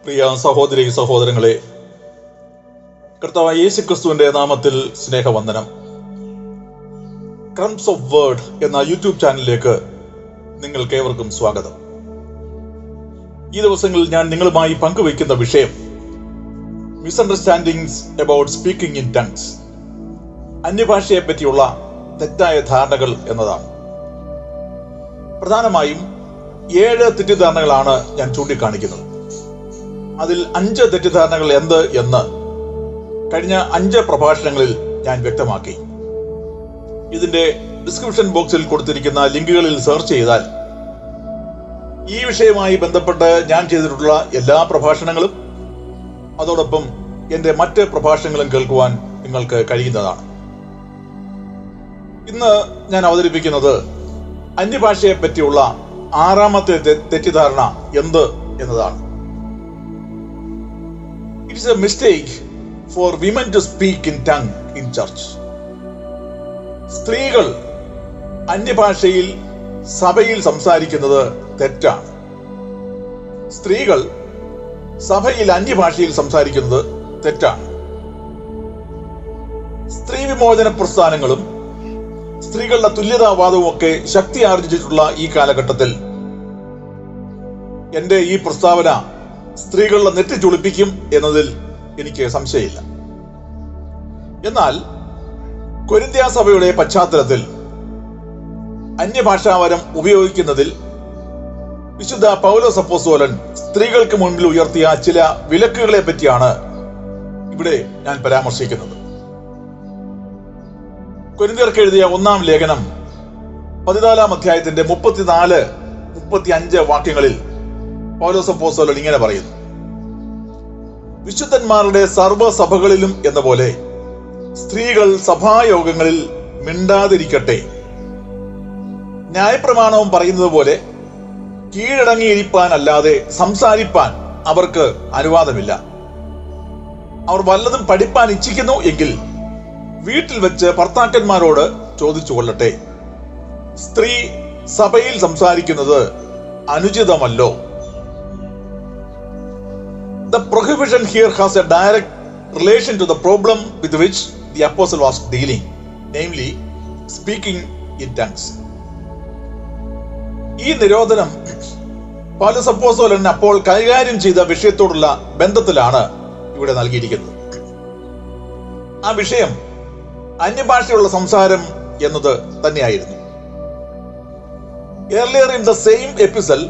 പ്രിയ സഹോദരി സഹോദരങ്ങളെ, കർത്താവായ യേശുക്രിസ്തുവിന്റെ നാമത്തിൽ സ്നേഹവന്ദനം. ക്രംസ് ഓഫ് വേർഡ് എന്ന യൂട്യൂബ് ചാനലിലേക്ക് നിങ്ങൾക്ക് ഏവർക്കും സ്വാഗതം. ഈ ദിവസങ്ങളിൽ ഞാൻ നിങ്ങളുമായി പങ്കുവയ്ക്കുന്ന വിഷയം misunderstandings about speaking in tongues, അന്യഭാഷയെ പറ്റിയുള്ള തെറ്റായ ധാരണകൾ എന്നതാണ്. പ്രധാനമായും 7 തെറ്റിദ്ധാരണകളാണ് ഞാൻ ചൂണ്ടിക്കാണിക്കുന്നത്. അതിൽ 5 തെറ്റിദ്ധാരണകൾ എന്ത് എന്ന് കഴിഞ്ഞ 5 പ്രഭാഷണങ്ങളിൽ ഞാൻ വ്യക്തമാക്കി. ഇതിന്റെ ഡിസ്ക്രിപ്ഷൻ ബോക്സിൽ കൊടുത്തിരിക്കുന്ന ലിങ്കുകളിൽ സെർച്ച് ചെയ്താൽ ഈ വിഷയവുമായി ബന്ധപ്പെട്ട് ഞാൻ ചെയ്തിട്ടുള്ള എല്ലാ പ്രഭാഷണങ്ങളും അതോടൊപ്പം എന്റെ മറ്റ് പ്രഭാഷണങ്ങളും കേൾക്കുവാൻ നിങ്ങൾക്ക് കഴിയുന്നതാണ്. ഇന്ന് ഞാൻ അവതരിപ്പിക്കുന്നത് അന്യഭാഷയെ പറ്റിയുള്ള 6ാമത്തെ തെറ്റിദ്ധാരണ എന്ത് എന്നതാണ്. It is a mistake for women to speak in tongue in church. സ്ത്രീകൾ അന്യഭാഷയിൽ സഭയിൽ സംസാരിക്കുന്നത് തെറ്റാണ്. സ്ത്രീകൾ സഭയിൽ അന്യഭാഷയിൽ സംസാരിക്കുന്നത് തെറ്റാണ്. സ്ത്രീ വിമോചന പ്രസ്ഥാനങ്ങളും സ്ത്രീകളുടെ തുല്യതാവാദവും ഒക്കെ ശക്തി ആർജിച്ചിട്ടുള്ള ഈ കാലഘട്ടത്തിൽ എന്റെ ഈ പ്രസ്താവന സ്ത്രീകളുടെ നെറ്റി ചുളിപ്പിക്കും എന്നതിൽ എനിക്ക് സംശയമില്ല. എന്നാൽ കൊരിന്ത്യ സഭയുടെ പശ്ചാത്തലത്തിൽ അന്യഭാഷാവരം ഉപയോഗിക്കുന്നതിൽ വിശുദ്ധ പൗലോസ് അപ്പോസ്തലൻ സ്ത്രീകൾക്ക് മുൻപിൽ ഉയർത്തിയ ചില വിലക്കുകളെ പറ്റിയാണ് ഇവിടെ ഞാൻ പരാമർശിക്കുന്നത്. കൊരിന്ത്യർക്ക് എഴുതിയ 1-ാം ലേഖനം 14-ാം അധ്യായത്തിന്റെ 34-35 വാക്യങ്ങളിൽ പൗലോസ് അപ്പോസ്തലൻ ഇങ്ങനെ പറയുന്നു: വിശുദ്ധന്മാരുടെ സർവ്വസഭകളിലും എന്ന പോലെ സ്ത്രീകൾ സഭായോഗങ്ങളിൽ മിണ്ടാതിരിക്കട്ടെ. ന്യായപ്രമാണവും പറയുന്നത് പോലെ കീഴടങ്ങിയിരിക്കാൻ അല്ലാതെ സംസാരിപ്പാൻ അവർക്ക് അനുവാദമില്ല. അവർ വല്ലതും പഠിപ്പാൻ ഇച്ഛിക്കുന്നു എങ്കിൽ വീട്ടിൽ വെച്ച് ഭർത്താക്കന്മാരോട് ചോദിച്ചു കൊള്ളട്ടെ. സ്ത്രീ സഭയിൽ സംസാരിക്കുന്നത് അനുചിതമല്ലോ. The prohibition here has a direct relation to the problem with which the apostle was dealing, namely speaking in tongues. ഈ നിരോധനം പൗലോസ് അപ്പോസ്തലൻ അപ്പോൾ കൈകാര്യം ചെയ്ത വിഷയത്തോടുള്ള ബന്ധത്തിലാണ് ഇവിടെ നൽകിയിരിക്കുന്നത്. ആ വിഷയം അന്യഭാഷയുള്ള സംസാരം എന്നത് തന്നെയായിരുന്നു. Earlier in the same epistle,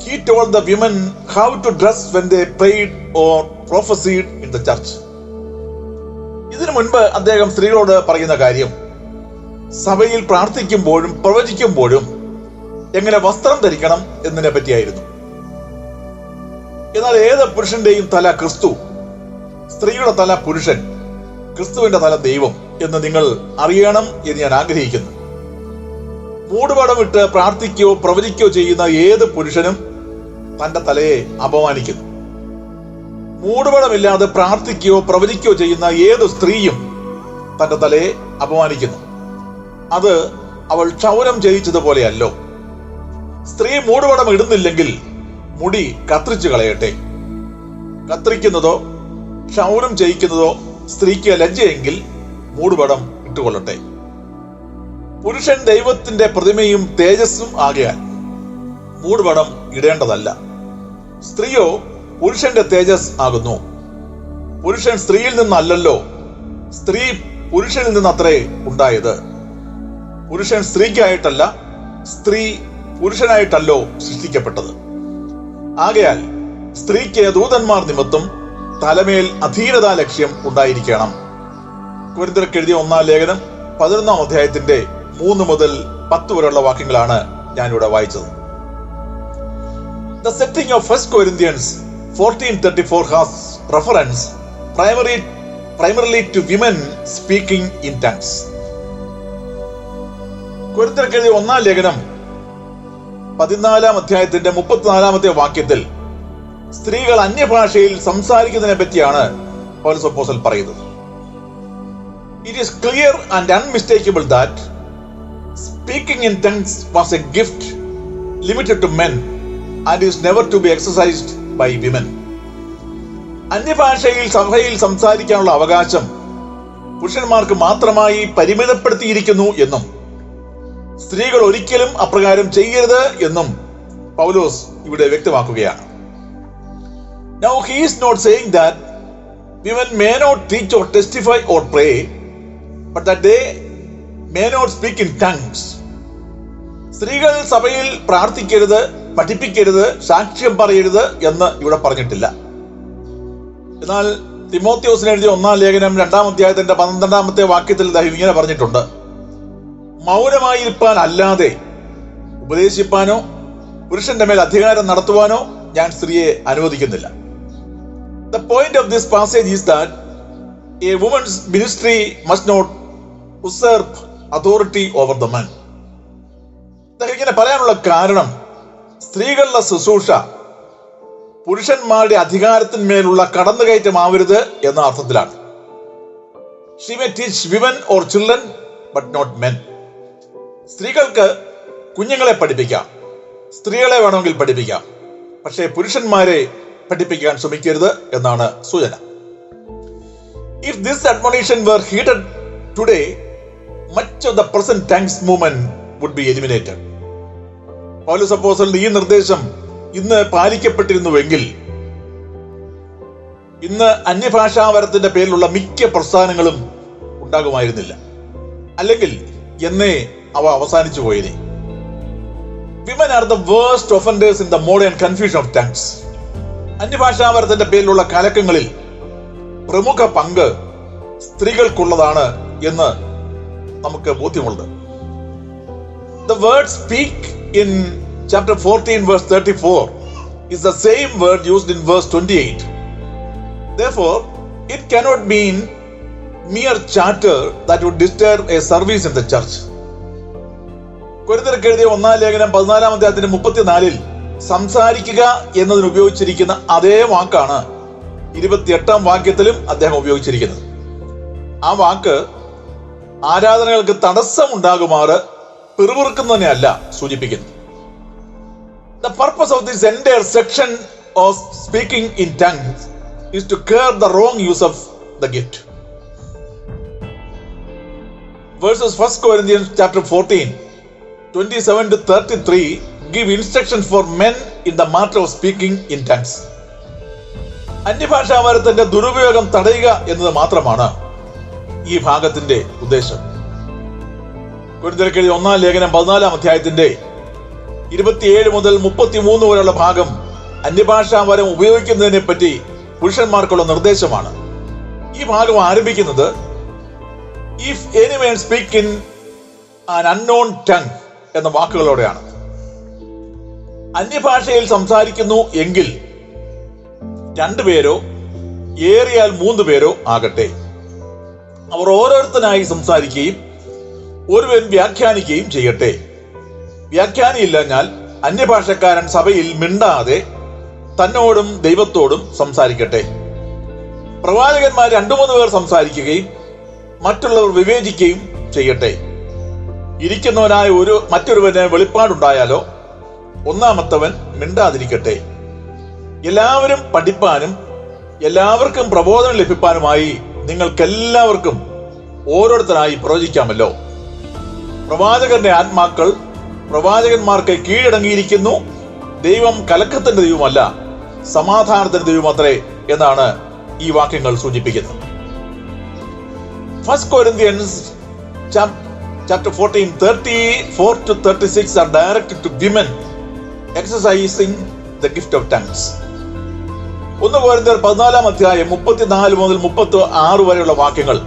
he told the women how to dress when they prayed or prophesied in the church. ഇതിനു മുൻപ് അദ്ദേഹം സ്ത്രീകളോട് പറയുന്ന കാര്യം സഭയിൽ പ്രാർത്ഥിക്കുമ്പോഴും പ്രവചിക്കുമ്പോഴും എങ്ങനെ വസ്ത്രം ധരിക്കണം എന്നതിനെ പറ്റിയായിരുന്നു. എന്നാൽ ഏത് പുരുഷന്റെയും തല ക്രിസ്തു, സ്ത്രീയുടെ തല പുരുഷൻ, ക്രിസ്തുവിന്റെ തല ദൈവം എന്ന് നിങ്ങൾ അറിയണം എന്ന് ഞാൻ ആഗ്രഹിക്കുന്നു. മൂടുപടമിട്ട് പ്രാർത്ഥിക്കുകയോ പ്രവചിക്കുകയോ ചെയ്യുന്ന ഏത് പുരുഷനും തന്റെ തലയെ അപമാനിക്കുന്നു. മൂടുപടമില്ലാതെ പ്രാർത്ഥിക്കുകയോ പ്രവചിക്കുകയോ ചെയ്യുന്ന ഏത് സ്ത്രീയും തന്റെ തലയെ അപമാനിക്കുന്നു. അത് അവൾ ക്ഷൗരം ചെയ്യിച്ചതുപോലെയല്ലോ. സ്ത്രീ മൂടുപടം ഇടുന്നില്ലെങ്കിൽ മുടി കത്രിച്ചു കളയട്ടെ. കത്രിക്കുന്നതോ ക്ഷൗരം ചെയ്യിക്കുന്നതോ സ്ത്രീക്ക് ലജ്ജയെങ്കിൽ മൂടുപടം ഇട്ടുകൊള്ളട്ടെ. പുരുഷൻ ദൈവത്തിന്റെ പ്രതിമയും തേജസ്സും ആകയാൽ മൂടുപടം ഇടേണ്ടതല്ല. സ്ത്രീയോ പുരുഷന്റെ തേജസ് ആകുന്നു. പുരുഷൻ സ്ത്രീയിൽ നിന്നല്ലല്ലോ, സ്ത്രീ പുരുഷനിൽ നിന്നത്രേ ഉണ്ടായത്. പുരുഷൻ സ്ത്രീക്കായിട്ടല്ല, സ്ത്രീ പുരുഷനായിട്ടല്ലോ സൃഷ്ടിക്കപ്പെട്ടത്. ആകയാൽ സ്ത്രീക്ക് ദൂതന്മാർ നിമിത്തം തലമേൽ അധീനതാ ലക്ഷ്യം ഉണ്ടായിരിക്കണം. കൊരിന്ത്യർക്ക് എഴുതിയ 1-ാം ലേഖനം 11-ാം അധ്യായത്തിന്റെ 3 മുതൽ 10 വരെയുള്ള വാക്യങ്ങളാണ് ഞാനിവിടെ വായിച്ചത്. The setting of 1 Corinthians 14:34 has reference primarily to women speaking in tongues. കൊരിന്ത്യർക്ക് എഴുതിയ 1-ാം ലേഖനം 14-ാം അധ്യായത്തിന്റെ 34-ാമത്തെ വാക്യത്തിൽ സ്ത്രീകൾ അന്യഭാഷയിൽ സംസാരിക്കുന്നതിനെ പറ്റിയാണ് പൗലോസ് അപ്പോസ്തലൻ പറയുന്നത്. It is clear and unmistakable that speaking in tongues was a gift limited to men and is never to be exercised by women. അന്യഭാഷയിൽ സഭയിൽ സംസാരിക്കാനുള്ള അവകാശം പുരുഷന്മാർക്ക് മാത്രമായി പരിമിതപ്പെടുത്തിയിരിക്കുന്നു എന്നും സ്ത്രീകൾ ഒരിക്കലും അപ്രകാരം ചെയ്യരുത് എന്നും പൗലോസ് ഇവിടെ വ്യക്തമാക്കുകയാണ്. Now he is not saying that women may not teach or testify or pray, but that they may not speak in tongues. സ്ത്രീകൾ സഭയിൽ പ്രാർത്ഥിക്കരുത്, പഠിപ്പിക്കരുത്, സാക്ഷ്യം പറയരുത് എന്ന് ഇവിടെ പറഞ്ഞിട്ടില്ല. എന്നാൽ തിമോത്തിയോസിന് എഴുതിയ 1-ാം ലേഖനം 2-ാം അധ്യായത്തിന്റെ 12-ാമത്തെ വാക്യത്തിൽ ഇങ്ങനെ പറഞ്ഞിട്ടുണ്ട്: മൗനമായിരിക്കാൻ അല്ലാതെ ഉപദേശിപ്പാനോ പുരുഷന്റെ മേൽ അധികാരം നടത്തുവാനോ ഞാൻ സ്ത്രീയെ അനുവദിക്കുന്നില്ല. The point of this passage is that a woman's ministry must not usurp authority over the man. ഇങ്ങനെ പറയാനുള്ള കാരണം സ്ത്രീകളുടെ ശുശ്രൂഷ പുരുഷന്മാരുടെ അധികാരത്തിന്മേലുള്ള കടന്നുകയറ്റമാവരുത് എന്ന അർത്ഥത്തിലാണ്. She may teach women or children but not men. സ്ത്രീകൾക്ക് കുഞ്ഞുങ്ങളെ പഠിപ്പിക്കാം, സ്ത്രീകളെ വേണമെങ്കിൽ പഠിപ്പിക്കാം, പക്ഷേ പുരുഷന്മാരെ പഠിപ്പിക്കാൻ ശ്രമിക്കരുത് എന്നാണ് സൂചന. If this admonition were heeded today, much of the present tongues movement would be eliminated. പൗലോസ് അപ്പോസ്തലന്റെ ഈ നിർദ്ദേശം ഇന്ന് പാലിക്കപ്പെട്ടിരുന്നുവെങ്കിൽ ഇന്ന് അന്യഭാഷാവരത്തിന്റെ പേരിലുള്ള മിക്ക പ്രസ്ഥാനങ്ങളും ഉണ്ടാകുമായിരുന്നില്ല, അല്ലെങ്കിൽ എന്നേ അവ അവസാനിച്ചു പോയിനെ. Women are the worst offenders in the modern confusion of tongues. അന്യഭാഷാവരത്തിന്റെ പേരിലുള്ള കലക്കങ്ങളിൽ പ്രമുഖ പങ്ക് സ്ത്രീകൾക്കുള്ളതാണ് എന്ന് നമുക്ക് ബോധ്യമുണ്ട്. The word speak in chapter 14 verse 34 is the same word used in verse 28. Therefore, it cannot mean mere chatter that would disturb a service in the church. കൊരിന്ത്യർക്ക് എഴുതിയ 1-ാം ലേഖനം 14-ാം അധ്യായത്തിന്റെ 34-ൽ സംസാരിക്കുക എന്നതിന് ഉപയോഗിച്ചിരിക്കുന്ന അതേ വാക്കാണ് 28-ാം വാക്യത്തിലും അദ്ദേഹം ഉപയോഗിച്ചിരിക്കുന്നത്. ആ വാക്ക് ആരാധനകൾക്ക് തടസ്സം ഉണ്ടാകുമാറ് പിറുപിറുക്കുന്നതിനെയല്ല സൂചിപ്പിക്കുന്നത്. The purpose of this entire section of speaking in tongues is to curb the wrong use of the gift. Verses 1 Corinthians chapter 14 27 to 33 give instructions for men in the matter of speaking in tongues. അന്യഭാഷാവരത്തിന്റെ ദുരുപയോഗം തടയുക എന്നത് മാത്രമാണ് ഈ ഭാഗത്തിന്റെ ഉദ്ദേശം. കൊരിന്ത്യർക്ക് എഴുതിയ 1-ാം ലേഖനം 14-ാം അധ്യായത്തിന്റെ 27 മുതൽ 33 വരെയുള്ള ഭാഗം അന്യഭാഷാവരം ഉപയോഗിക്കുന്നതിനെ പറ്റി പുരുഷന്മാർക്കുള്ള നിർദ്ദേശമാണ്. ഈ ഭാഗം ആരംഭിക്കുന്നത് if any man speak in an unknown tongue എന്ന വാക്കുകളോടെയാണ്. അന്യഭാഷയിൽ സംസാരിക്കുന്നു എങ്കിൽ 2 പേരോ ഏറിയാൽ 3 പേരോ ആകട്ടെ, അവർ ഓരോരുത്തനായി സംസാരിക്കുകയും ഒരുവൻ വ്യാഖ്യാനിക്കുകയും ചെയ്യട്ടെ. വ്യാഖ്യാനിയില്ലഞ്ഞാൽ അന്യഭാഷക്കാരൻ സഭയിൽ മിണ്ടാതെ തന്നോടും ദൈവത്തോടും സംസാരിക്കട്ടെ. പ്രവാചകന്മാർ 2-3 പേർ സംസാരിക്കുകയും മറ്റുള്ളവർ വിവേചിക്കുകയും ചെയ്യട്ടെ. ഇരിക്കുന്നവനായ മറ്റൊരുവന് വെളിപ്പാടുണ്ടായാലോ ഒന്നാമത്തവൻ മിണ്ടാതിരിക്കട്ടെ. എല്ലാവരും പഠിപ്പാനും എല്ലാവർക്കും പ്രബോധനം ലഭിപ്പാനുമായി നിങ്ങൾക്കെല്ലാവർക്കും ഓരോരുത്തരായി പ്രവചിക്കാമല്ലോ. പ്രവാചകന്റെ ആത്മാക്കൾ പ്രവാചകന്മാർക്ക് കീഴടങ്ങിയിരിക്കുന്നു. ദൈവം കലക്കത്തിന്റെ ദൈവമല്ല, സമാധാനത്തിന്റെ ദൈവമത്രേ എന്നാണ് ഈ വാക്യങ്ങൾ സൂചിപ്പിക്കുന്നത്. 1 Corinthians chapter 14 34 to 36 are directed to women exercising the gift of tongues. 1 Corinthians 14-ാം അധ്യായം 34 മുതൽ 36 വരെയുള്ള വാക്യങ്ങൾ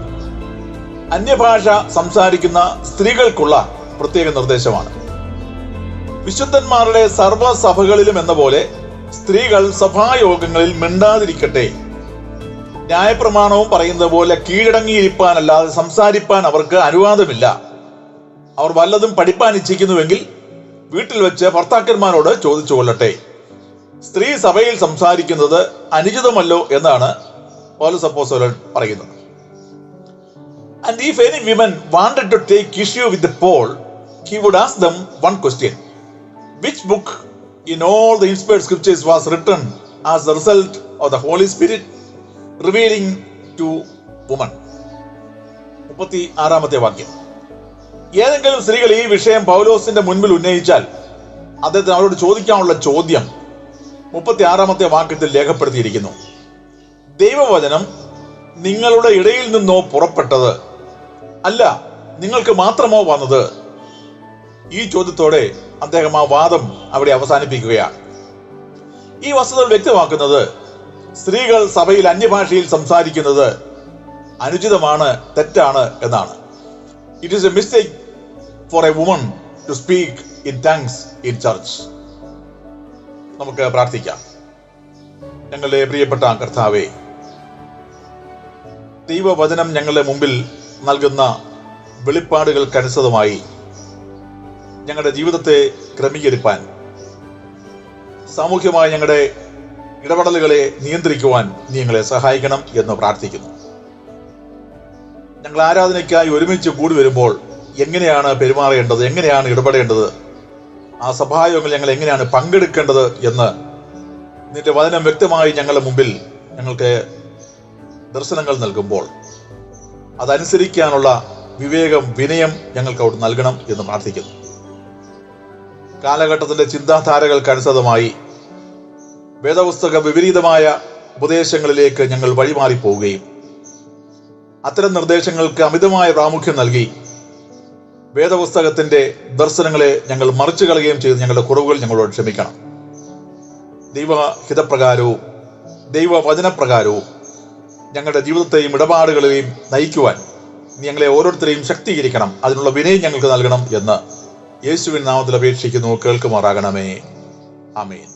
അന്യഭാഷ സംസാരിക്കുന്ന സ്ത്രീകൾക്കുള്ള പ്രത്യേക നിർദ്ദേശമാണ്. വിശുദ്ധന്മാരുടെ സർവ്വസഭകളിലും എന്ന പോലെ സ്ത്രീകൾ സഭായോഗങ്ങളിൽ മിണ്ടാതിരിക്കട്ടെ. ന്യായപ്രമാണവും പറയുന്നത് പോലെ കീഴടങ്ങിയിരിക്കാൻ അല്ലാതെ സംസാരിപ്പാൻ അവർക്ക് അനുവാദമില്ല. അവർ വല്ലതും പഠിപ്പാൻ ഇച്ഛിക്കുന്നുവെങ്കിൽ വീട്ടിൽ വെച്ച് ഭർത്താക്കന്മാരോട് ചോദിച്ചു കൊള്ളട്ടെ. സ്ത്രീ സഭയിൽ സംസാരിക്കുന്നത് അനുചിതമല്ലോ എന്നാണ് പൗലോസ് അപ്പോസ്തലൻ പറയുന്നത്. And if any women wanted to take issue with Paul, he would ask them one question: which book in all the inspired scriptures was written as the result of the Holy Spirit? Revealing to woman. 36 വാക്യം. ഏതെങ്കിലും സ്ത്രീകൾ ഈ വിഷയം പൗലോസിന്റെ മുൻപിൽ ഉന്നയിച്ചാൽ അദ്ദേഹത്തിന് അവരോട് ചോദിക്കാനുള്ള ചോദ്യം 36 വാക്യത്തിൽ രേഖപ്പെടുത്തിയിരിക്കുന്നു. ദൈവവചനം നിങ്ങളുടെ ഇടയിൽ നിന്നോ പുറപ്പെട്ടത് അല്ല, നിങ്ങൾക്ക് മാത്രമോ വന്നത്? ഈ ചോദ്യത്തോടെ അദ്ദേഹം ആ വാദം അവിടെ അവസാനിപ്പിക്കുകയാണ്. ഈ വസ്തുത വ്യക്തമാക്കുന്നത് സ്ത്രീകൾ സഭയിൽ അന്യഭാഷയിൽ സംസാരിക്കുന്നത് അനുചിതമാണ്, തെറ്റാണ് എന്നാണ്. It is a mistake for a woman to speak in tongues in church. നമുക്ക് പ്രാർത്ഥിക്കാം. ഞങ്ങളുടെ പ്രിയപ്പെട്ട കർത്താവേ, ദൈവവചനം ഞങ്ങളുടെ മുമ്പിൽ നൽകുന്ന വെളിപ്പാടുകൾക്കനുസൃതമായി ഞങ്ങളുടെ ജീവിതത്തെ ക്രമീകരിപ്പാൻ, സാമൂഹ്യമായി ഞങ്ങളുടെ ഇടപെടലുകളെ നിയന്ത്രിക്കുവാൻ നീ ഞങ്ങളെ സഹായിക്കണം എന്ന് പ്രാർത്ഥിക്കുന്നു. ഞങ്ങൾ ആരാധനയ്ക്കായി ഒരുമിച്ച് കൂടി വരുമ്പോൾ എങ്ങനെയാണ് പെരുമാറേണ്ടത്, എങ്ങനെയാണ് ഇടപെടേണ്ടത്, ആ സഭായോഗങ്ങൾ ഞങ്ങൾ എങ്ങനെയാണ് പങ്കെടുക്കേണ്ടത് എന്ന് നിന്റെ വചനം വ്യക്തമായി ഞങ്ങളുടെ മുമ്പിൽ ഞങ്ങൾക്ക് ദർശനങ്ങൾ നൽകുമ്പോൾ അതനുസരിക്കാനുള്ള വിവേകം, വിനയം ഞങ്ങൾക്ക് അവിടെ നൽകണം എന്ന് പ്രാർത്ഥിക്കുന്നു. കാലഘട്ടത്തിന്റെ ചിന്താധാരകൾക്കനുസൃതമായി വേദപുസ്തക വിപരീതമായ ഉപദേശങ്ങളിലേക്ക് ഞങ്ങൾ വഴിമാറിപ്പോവുകയും അത്തരം നിർദ്ദേശങ്ങൾക്ക് അമിതമായ പ്രാമുഖ്യം നൽകി വേദപുസ്തകത്തിന്റെ ദർശനങ്ങളെ ഞങ്ങൾ മറിച്ചു കളയുകയും ചെയ്ത് ഞങ്ങളുടെ കുറവുകൾ ഞങ്ങളോട് ക്ഷമിക്കണം. ദൈവഹിതപ്രകാരവും ദൈവവചനപ്രകാരവും ഞങ്ങളുടെ ജീവിതത്തെയും ഇടപാടുകളെയും നയിക്കുവാൻ ഞങ്ങളെ ഓരോരുത്തരെയും ശക്തീകരിക്കണം. അതിനുള്ള വിനയം ഞങ്ങൾക്ക് നൽകണം എന്ന് യേശുവിൻ നാമത്തിൽ അപേക്ഷിക്കുന്നു. കേൾക്കുമാറാകണമേ. ആമേൻ.